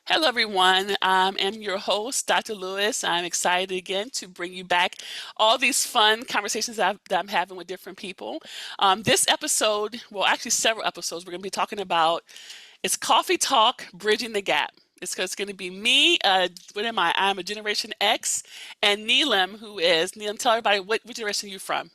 Hello, everyone. I am your host, Dr. Lewis. I'm excited again to bring you back all these fun conversations that I'm having with different people. This episode, well, actually, several episodes, we're going to be talking about it's Coffee Talk Bridging the Gap. It's going to be me. What am I? I'm a Generation X, and Nilem, who is Nilem. Tell everybody what generation are you from?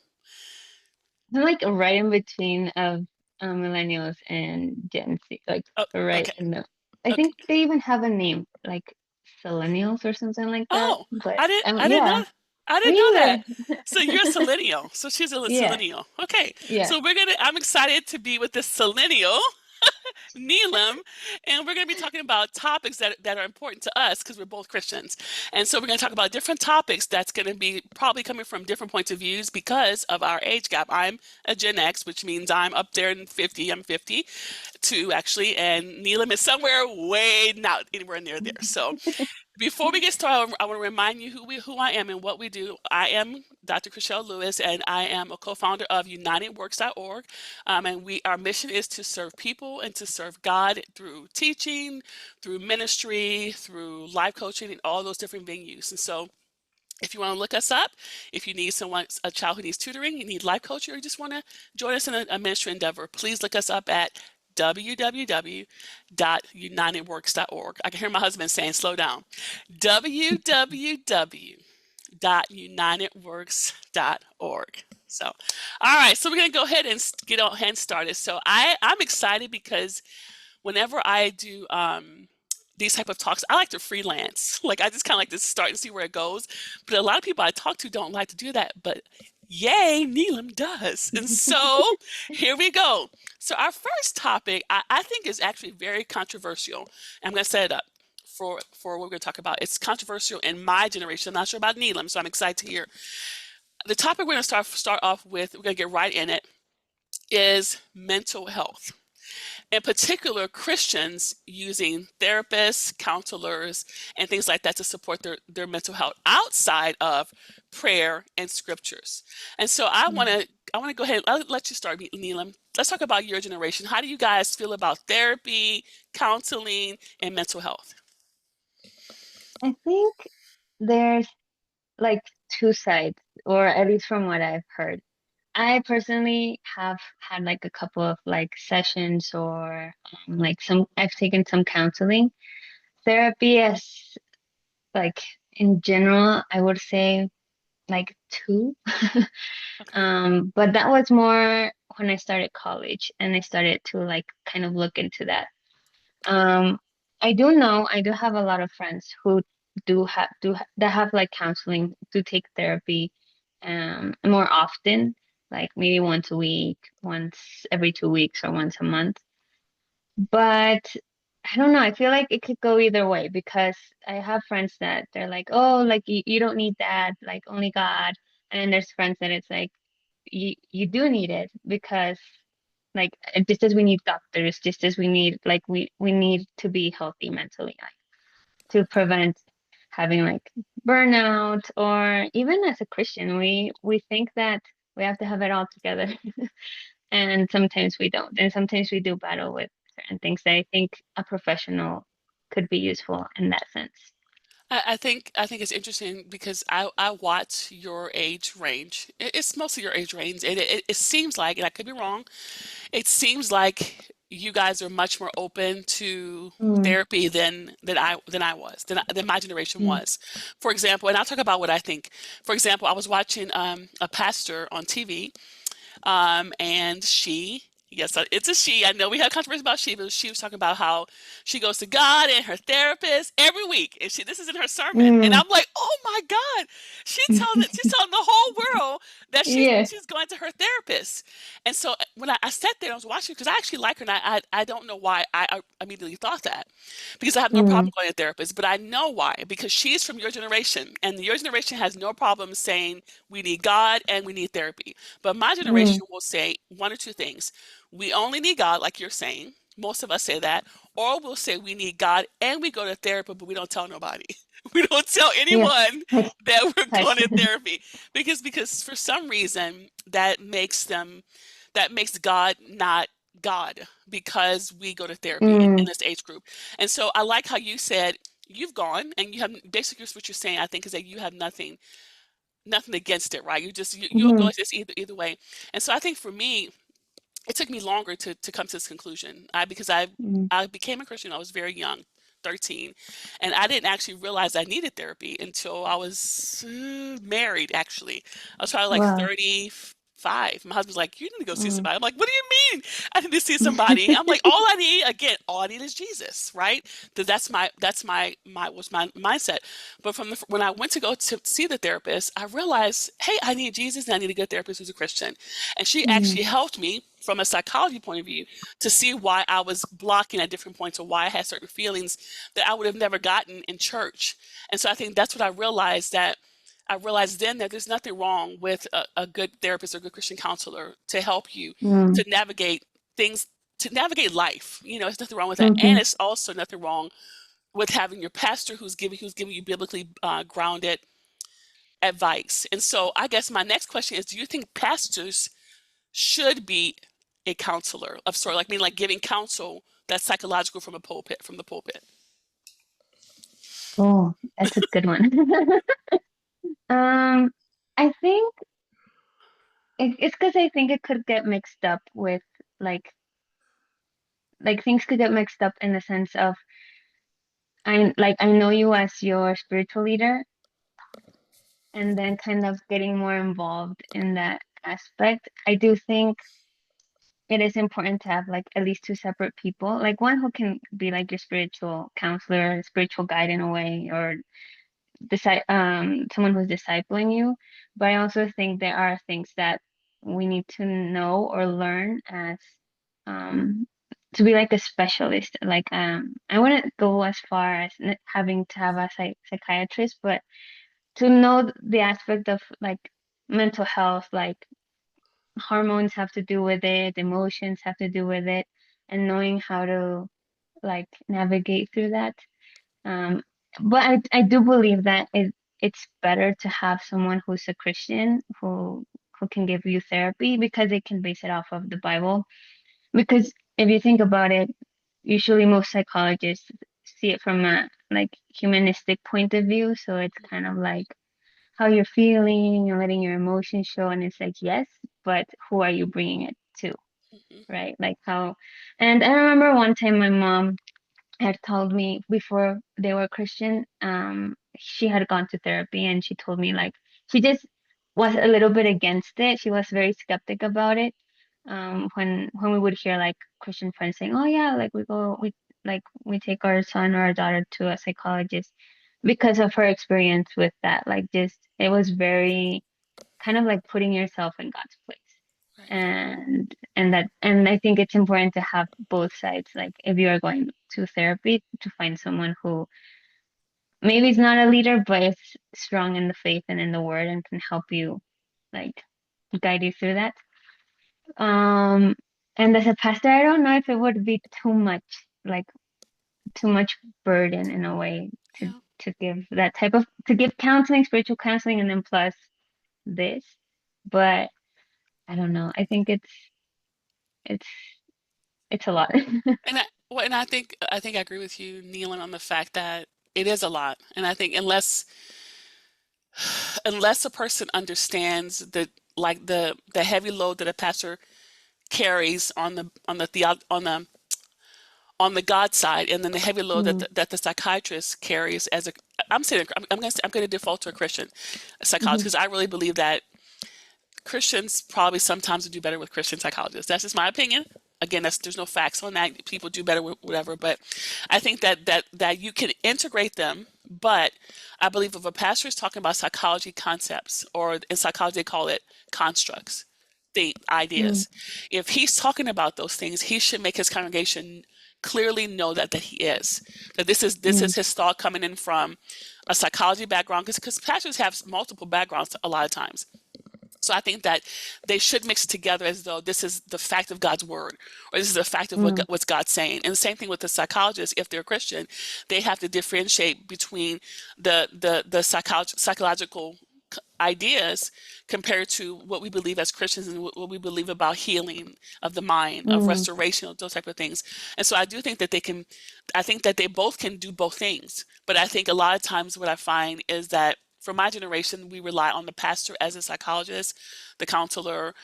I'm like right in between of millennials and Gen Z, like Oh, right okay. in the. I Okay. think they even have a name, like Millennials or something like that. Oh, But I didn't yeah, know I didn't me know that. either. So you're a millennial. So she's a Yeah, millennial. Okay. yeah. So I'm excited to be with this millennial, Neelam, and we're going to be talking about topics that are important to us because we're both Christians. And so we're going to talk about different topics that's going to be probably coming from different points of views because of our age gap. I'm a Gen X, which means I'm up there in 50. I'm 52 actually, and Neelam is somewhere way not anywhere near there. So before we get started, I want to remind you who I am and what we do. I am Dr. Chriselle Lewis, and I am a co-founder of UnitedWorks.org. And our mission is to serve people and to serve God through teaching, through ministry, through life coaching, and all those different venues. And so, if you want to look us up, if you need a child who needs tutoring, you need life coaching, or you just want to join us in a ministry endeavor, please look us up at www.unitedworks.org. I can hear my husband saying, slow down. www.unitedworks.org. So, all right, so we're going to go ahead and get on hand started. So I'm excited because whenever I do these type of talks, I like to freelance. Like I just kind of like to start and see where it goes. But a lot of people I talk to don't like to do that. But yay, Neelam does. And so here we go. So our first topic, I think, is actually very controversial. I'm going to set it up for what we're going to talk about. It's controversial in my generation. I'm not sure about Neelam, so I'm excited to hear. The topic we're going to start off with, we're going to get right in it, is mental health. In particular, Christians using therapists, counselors, and things like that to support their mental health outside of prayer and scriptures. And so I want to go ahead and let you start, Neelam. Let's talk about your generation. How do you guys feel about therapy, counseling, and mental health? I think there's like two sides, or at least from what I've heard. I personally have had like a couple of like sessions or like I've taken some counseling. Therapy as like in general, I would say like two. Okay. But that was more when I started college and I started to like kind of look into that. Um, I do have a lot of friends who that have like counseling, do take therapy, more often, like maybe once a week, once every 2 weeks, or once a month. But I don't know. I feel like it could go either way because I have friends that they're like, oh, like you don't need that, like only God. And then there's friends that it's like you do need it because like just as we need doctors, just as we need like we need to be healthy mentally, like to prevent having like burnout, or even as a Christian, we think that we have to have it all together. And sometimes we don't. And sometimes we do battle with certain things that I think a professional could be useful in that sense. I think it's interesting because I watch your age range. It's mostly your age range, and it seems like, and I could be wrong, it seems like you guys are much more open to Mm, therapy than my generation mm, was. For example, and I'll talk about what I think. For example, I was watching a pastor on TV, and yes, it's a she. I know we had controversy about she, but she was talking about how she goes to God and her therapist every week, and this is in her sermon, and mm. I'm like, oh my God, she's telling the whole world that Yeah. she's going to her therapist, and so when I sat there, I was watching because I actually like her, and I don't know why I immediately thought that, because I have no Mm, problem going to a therapist, but I know why, because she's from your generation, and your generation has no problem saying we need God and we need therapy. But my mm. generation will say one or two things. We only need God, like you're saying. Most of us say that. Or we'll say we need God and we go to therapy, but we don't tell nobody. We don't tell Yeah. anyone Like, that we're like, going to therapy because for some reason that makes God not God because we go to therapy in Mm, this age group. And so I like how you said you've gone and you have basically what you're saying, I think, is that you have nothing against it, right? You'll go mhm, like this either way. And so I think for me, it took me longer to come to this conclusion. Because mm. I became a Christian. I was very young, 13, and I didn't actually realize I needed therapy until I was married. Actually, I was probably like Wow. 35. My husband's like, "You need to go see Mm. somebody." I'm like, "What do you mean? I need to see somebody?" I'm like, all I need is Jesus, right? Because that's my was my mindset. But when I went to go to see the therapist, I realized, hey, I need Jesus and I need a good therapist who's a Christian. And she Mhm, actually helped me from a psychology point of view to see why I was blocking at different points or why I had certain feelings that I would have never gotten in church. And so I think that's what I realized then that there's nothing wrong with a good therapist or a good Christian counselor to help you mm, to navigate things, to navigate life. There's nothing wrong with that. And mhm. it's also nothing wrong with having your pastor who's giving you biblically grounded advice. And so I guess my next question is, do you think pastors should be a counselor of sort, like giving counsel that's psychological from the pulpit? Oh, that's a good one. Um, I think it's because I think it could get mixed up with like things could get mixed up in the sense of I know you as your spiritual leader, and then kind of getting more involved in that aspect. I do think it is important to have like at least two separate people, like one who can be like your spiritual counselor, spiritual guide in a way, or someone who's discipling you. But I also think there are things that we need to know or learn as um to be like a specialist. Like I wouldn't go as far as having to have a psychiatrist, but to know the aspect of like mental health, like hormones have to do with it, emotions have to do with it, and knowing how to like navigate through that. Um, but I do believe that it's better to have someone who's a Christian who can give you therapy because they can base it off of the Bible. Because if you think about it, usually most psychologists see it from a like humanistic point of view. So it's kind of like how you're feeling, you're letting your emotions show, and it's like yes, but who are you bringing it to, Mhm. right? Like how, and I remember one time my mom had told me before they were Christian, she had gone to therapy and she told me like she just was a little bit against it. She was very skeptic about it. When we would hear like Christian friends saying, "Oh yeah, like we take our son or our daughter to a psychologist," because of her experience with that. Like just it was very kind of like putting yourself in God's place. Right. And I think it's important to have both sides. Like if you are going to therapy, to find someone who maybe is not a leader but is strong in the faith and in the word and can help you like guide you through that. Um and as a pastor, I don't know if it would be like too much burden in a way Yeah. to give that type of to give counseling, spiritual counseling, and then plus this. But I don't know. I think it's it's a lot. And I think I agree with you, Neelan, on the fact that it is a lot. And I think unless a person understands the heavy load that a pastor carries on the God side, and then the heavy load Mm, that the psychiatrist carries as a I'm going to default to a Christian psychologist mhm, because I really believe that Christians probably sometimes do better with Christian psychologists. That's just my opinion. Again, there's no facts on that. People do better with whatever, but I think that you can integrate them. But I believe if a pastor is talking about psychology concepts, or in psychology they call it constructs, the mm, ideas. If he's talking about those things, he should make his congregation clearly know that he is, that this is mm, his thought coming in from a psychology background, because pastors have multiple backgrounds a lot of times. So I think that they should mix together as though this is the fact of God's word, or this is the fact of mm, what's God saying. And the same thing with the psychologist. If they're Christian, they have to differentiate between the psychological ideas compared to what we believe as Christians and what we believe about healing of the mind, of Mm, restoration, those type of things. And so I do think that I think that they both can do both things. But I think a lot of times what I find is that for my generation, we rely on the pastor as a psychologist, the counselor,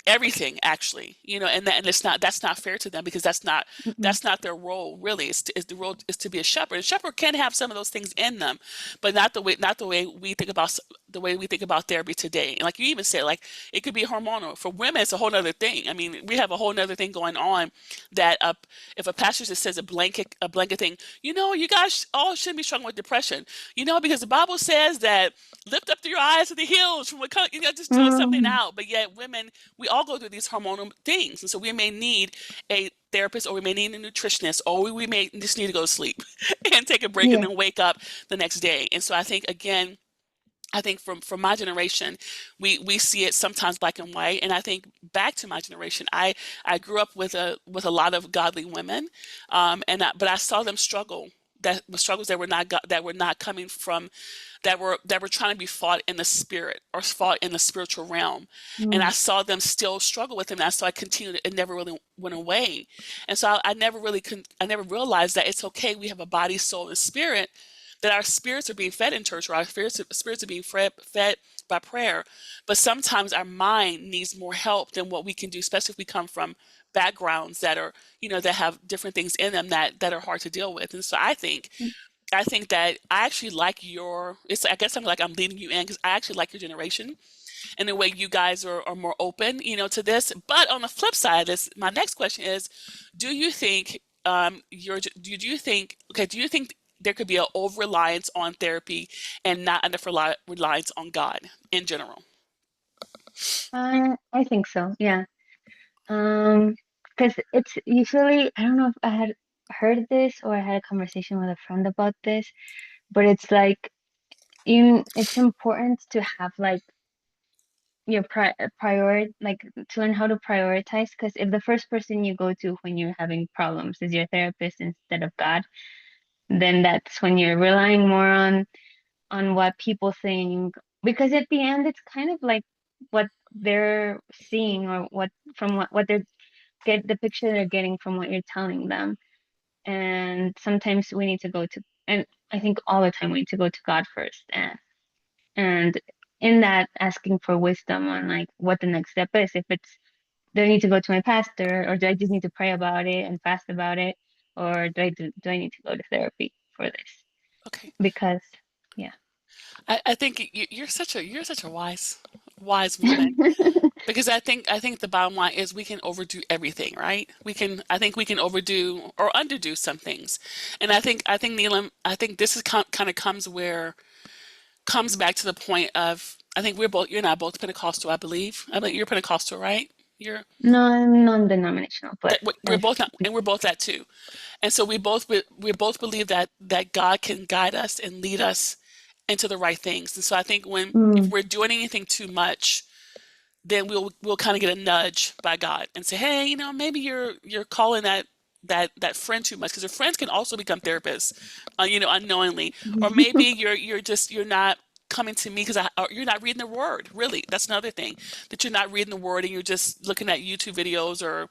everything actually, and that's not fair to them because mm-mm, that's not their role really. The role is to be a shepherd. A shepherd can have some of those things in them, but not the way we think about therapy today. And like you even said, like it could be hormonal. For women, it's a whole other thing. I mean, we have a whole other thing going on that if a pastor just says a blanket thing, you guys all shouldn't be struggling with depression, because the Bible says that lift up your eyes to the hills from what just throwing something mm, out. But yet women, we all go through these hormonal things. And so we may need a therapist or we may need a nutritionist or we may just need to go to sleep and take a break and yeah. then wake up the next day. And so I think again, from my generation, we see it sometimes black and white, and I think back to my generation, I grew up with a lot of godly women, but I saw them struggle. That struggles that were not coming from that were trying to be fought in the spirit or fought in the spiritual realm, and I Mm, saw them still struggle with them. And so I continued. It never really went away, and so I never realized that it's okay. We have a body, soul, and spirit, that our spirits are being fed in church, or our spirits are being fed by prayer. But sometimes our mind needs more help than what we can do, especially if we come from backgrounds that are, that have different things in them that are hard to deal with. And so mm, I think that I actually like I guess I'm leading you in because I actually like your generation and the way you guys are more open, to this. But on the flip side of this, my next question is, do you think do you think there could be an over reliance on therapy and not enough reliance on God in general? I think so. Yeah. Um, because it's usually, I don't know if I had heard this or I had a conversation with a friend about this, but it's like it's important to have like your like to learn how to prioritize. Because if the first person you go to when you're having problems is your therapist instead of God, then that's when you're relying more on what people think. Because at the end, it's kind of like what they're seeing or what they're get the picture they're getting from what you're telling them. And sometimes we need to go to, and I think all the time we need to go to God first, and in that asking for wisdom on like what the next step is. If it's, do I need to go to my pastor, or do I just need to pray about it and fast about it, or do I need to go to therapy for this? Okay. Because yeah. I think you're such a wise woman. Because I think the bottom line is we can overdo everything, right? I think we can overdo or underdo some things. And I think Neelam, I think this is kind of comes back to the point of, I think you and I both Pentecostal, I believe. I believe you're Pentecostal, right? You're No, I'm non-denominational, but we're if both not, and we're both that too. And so we both believe that God can guide us and lead us into the right things. And so I think if mm, we're doing anything too much, then we'll kind of get a nudge by God and say, hey, maybe you're calling that friend too much, because your friends can also become therapists, unknowingly. Or maybe you're not coming to me because you're not reading the word. Really, that's another thing, that you're not reading the word and you're just looking at YouTube videos, or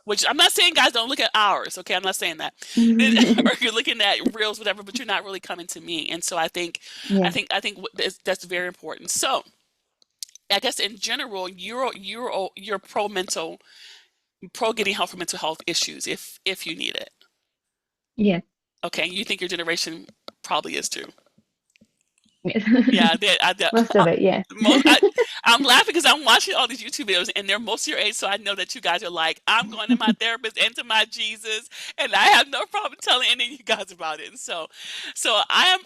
which I'm not saying guys don't look at ours. Okay, I'm not saying that. Or you're looking at reels, whatever, but you're not really coming to me. And so yeah, I think that's very important. So I guess in general, you're pro getting help for mental health issues if you need it. yeah, Okay, you think your generation probably is too. yes. Yeah, Most of it, yeah. I'm laughing because I'm watching all these YouTube videos and they're most your age, so I know that you guys are like, I'm going to my therapist and to my Jesus, and I have no problem telling any of you guys about it. And so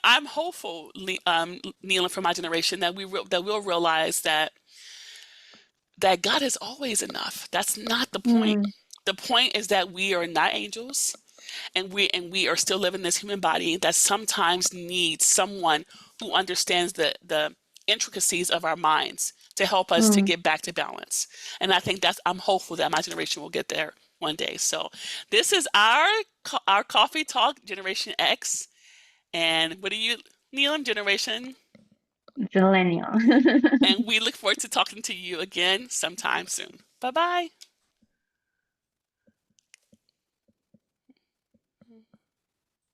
I'm hopeful, Neil, for my generation, that we'll realize that God is always enough. That's not the point. Mm, The point is that we are not angels, and we are still living this human body that sometimes needs someone who understands the intricacies of our minds to help us to mm. get back to balance. And I think I'm hopeful that my generation will get there one day. So this is our coffee talk, Generation X. And what are you, Neelam, Generation? Millennial. And we look forward to talking to you again sometime soon. Bye bye.